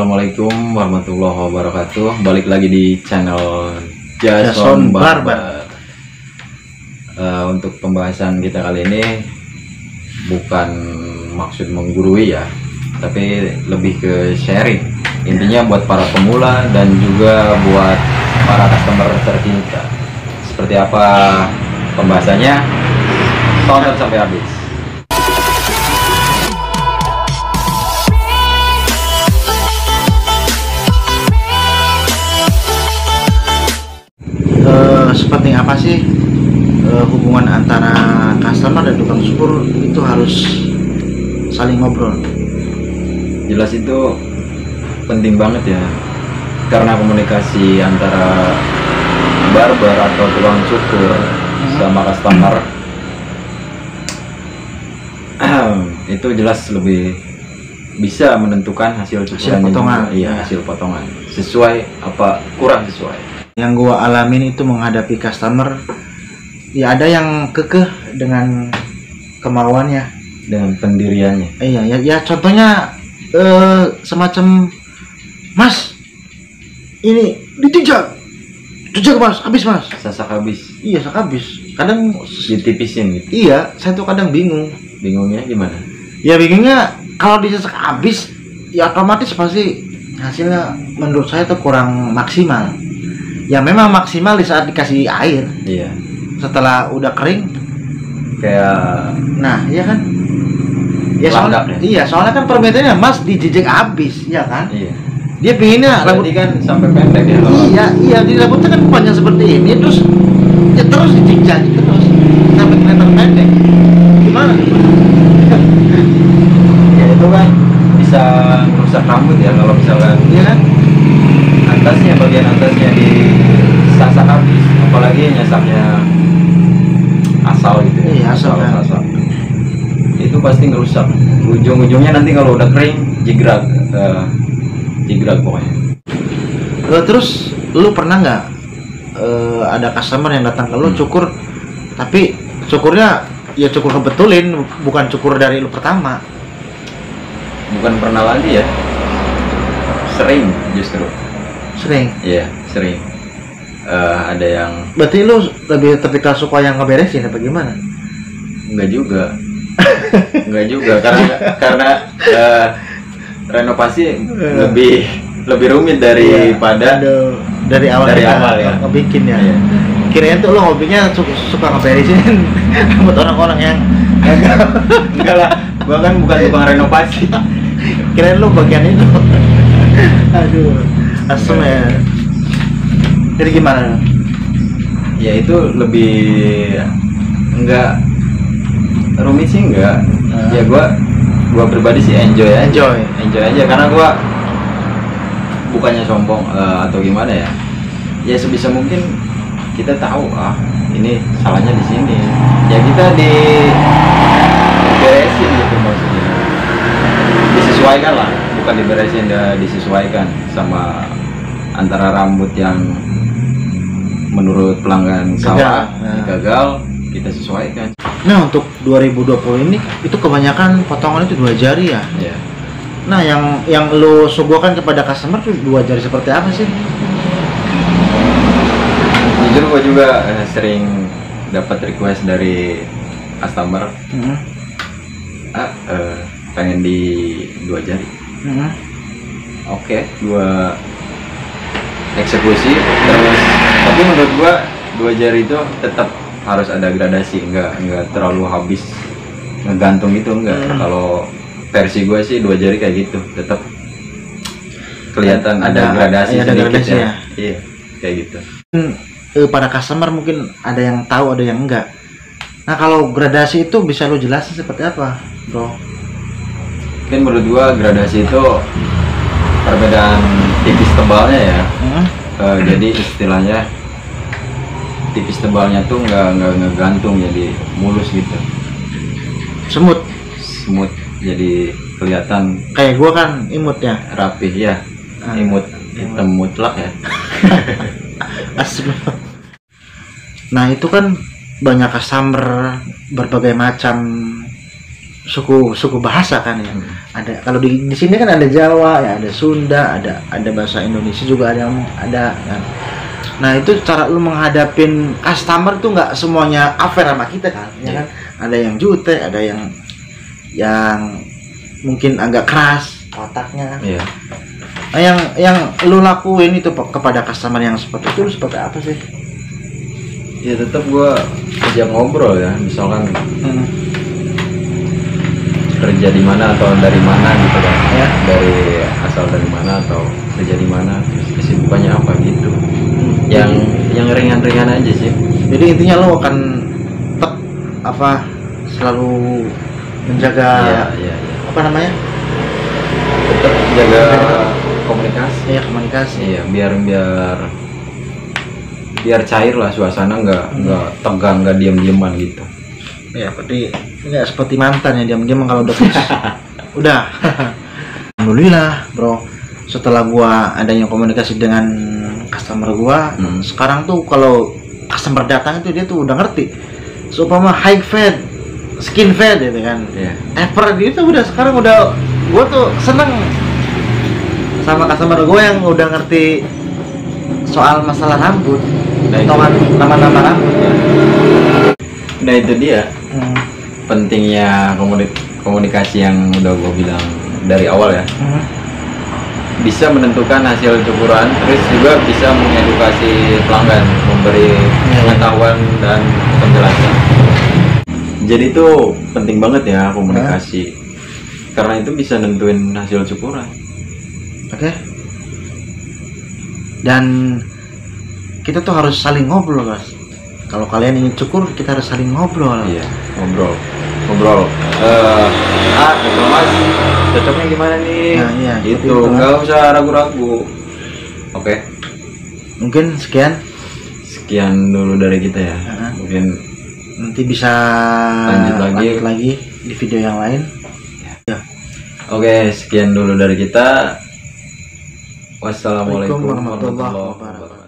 Assalamualaikum warahmatullahi wabarakatuh. Balik lagi di channel Jason Barber. Untuk pembahasan kita kali ini bukan maksud menggurui ya, tapi lebih ke sharing. Intinya buat para pemula dan juga buat para customer tercinta. Seperti apa pembahasannya? Tonton sampai habis. Seperti apa sih hubungan antara customer dan tukang cukur itu harus saling ngobrol. Jelas itu penting banget ya, karena komunikasi antara barber atau tukang cukur sama customer itu jelas lebih bisa menentukan hasil cukurannya potongan. Iya, hasil potongan sesuai apa kurang sesuai. Yang gua alamin itu menghadapi customer, ya ada yang kekeh dengan kemauannya, dengan pendiriannya. Iya, ya contohnya semacam, Mas, ini dijejak Mas, habis Mas. Sasak habis. Iya, sasak habis. Kadang ditipisin gitu. Iya, saya tuh kadang bingung. Bingungnya gimana? Ya bingungnya kalau disasak habis, ya otomatis pasti hasilnya menurut saya tuh kurang maksimal. Ya memang maksimal di saat dikasih air. Iya. Setelah udah kering, kayak iya kan? Ya soalnya, ya? Iya, soalnya kan permintaannya Mas dijejek habis, ya kan? Iya. Dia pinginnya rambut kan sampai pendek ya. Iya, di rambutnya kan panjang seperti ini, terus ya terus dijejak terus sampai kelihatan pendek. Gimana? Ya itu kan bisa merusak rambut ya kalau misalkan. Iya kan? Bagian atasnya disasak habis, apalagi nyasaknya asal gitu ya. Iya, asal. Itu pasti ngerusak. Ujung-ujungnya nanti kalau udah kering jigrag pokoknya. Terus lu pernah nggak ada customer yang datang ke lu cukur, tapi cukurnya ya cukur kebetulin, bukan cukur dari lu pertama? Bukan pernah lagi ya, sering justru. Sering? Iya, sering. Ada yang. Berarti lu lebih tipikal suka yang ngeberesin apa gimana? Enggak juga. Enggak juga, karena renovasi lebih rumit daripada dari awal ya. Ngebikin ya. Iya. Kirain tuh lu hobinya suka ngeberesin buat orang-orang yang enggak lah, gua kan bukan tukang renovasi. Kirain lu bagian itu. Aduh, asem ya. Jadi gimana? Ya itu lebih enggak rumit sih enggak. Ya gua pribadi sih enjoy aja, karena gua bukannya sombong atau gimana ya. Ya sebisa mungkin kita tahu ini salahnya di sini. Ya kita diberesin gitu maksudnya. Disesuaikan lah, bukan diberesin, disesuaikan sama antara rambut yang menurut pelanggan salah gagal, kita sesuaikan. Nah, untuk 2020 ini itu kebanyakan potongan itu 2 jari ya. Yeah. Nah, yang lo suguhkan kepada customer tuh 2 jari seperti apa sih? Jujur gua juga sering dapat request dari customer, pengen di 2 jari. Oke, gua eksekusi terus. Tapi menurut gua 2 jari itu tetap harus ada gradasi, enggak terlalu habis ngegantung itu enggak. Kalau versi gue sih 2 jari kayak gitu, tetap kelihatan ada gradasi sedikit ya. Iya, kayak gitu. Para customer mungkin ada yang tahu, ada yang enggak. Nah, kalau gradasi itu bisa lo jelasin seperti apa, bro? Mungkin menurut gua gradasi itu perbedaan tipis tebalnya ya. Jadi istilahnya tipis tebalnya tuh nggak ngegantung, jadi mulus gitu. Semut, jadi kelihatan kayak gua kan imut ya, rapih ya. Imut hitam mutlak ya. Asli. Nah, itu kan banyak customer berbagai macam suku bahasa kan ya. Ada kalau di sini kan ada Jawa ya, ada Sunda, ada bahasa Indonesia juga ada kan. Nah itu cara lu menghadapin customer tuh nggak semuanya affair sama kita kan, ya kan? Ada yang jutek, ada yang mungkin agak keras otaknya. Iya. Nah, yang lu lakuin itu kepada customer yang seperti itu, lu seperti apa sih? Ya tetap gua ajak ngobrol ya, misalkan kerja di mana atau dari mana gitu kan, Ya. dari asal dari mana atau kerja di mana, terus kesibukannya apa gitu. Yang ringan-ringan aja sih. Jadi intinya lo akan tetap selalu menjaga Iya. apa namanya? Tetap jaga komunikasi. Ya komunikasi. Iya, biar cair lah suasana, nggak tegang, nggak diam-diaman gitu. Ya, berarti nggak seperti mantan ya diam-diam kalau udah putus. Udah. Alhamdulillah, bro. Setelah gua adanya komunikasi dengan customer gua, sekarang tuh kalau customer datang itu dia tuh udah ngerti. Seumpama high fat, skin fat gitu kan. Iya. Ever gitu sekarang udah gua tuh seneng sama customer gua yang udah ngerti soal masalah rambut. Nah, nama-nama rambut ya. Nah itu dia pentingnya komunikasi yang udah gue bilang dari awal ya. Bisa menentukan hasil cukuran, terus juga bisa mengedukasi pelanggan, memberi pengetahuan dan penjelasan. Jadi itu penting banget ya komunikasi, karena itu bisa nentuin hasil cukuran. Oke. Dan kita tuh harus saling ngobrol, guys. Kalau kalian ingin cukur, kita harus saling ngobrol. Iya, ngobrol. Mas, cocoknya gimana nih? Nah, iya, itu nggak usah ragu-ragu. Oke. Mungkin sekian dulu dari kita ya. Mungkin nanti bisa lanjut lagi di video yang lain. Ya. Oke, sekian dulu dari kita. Wassalamualaikum warahmatullahi wabarakatuh.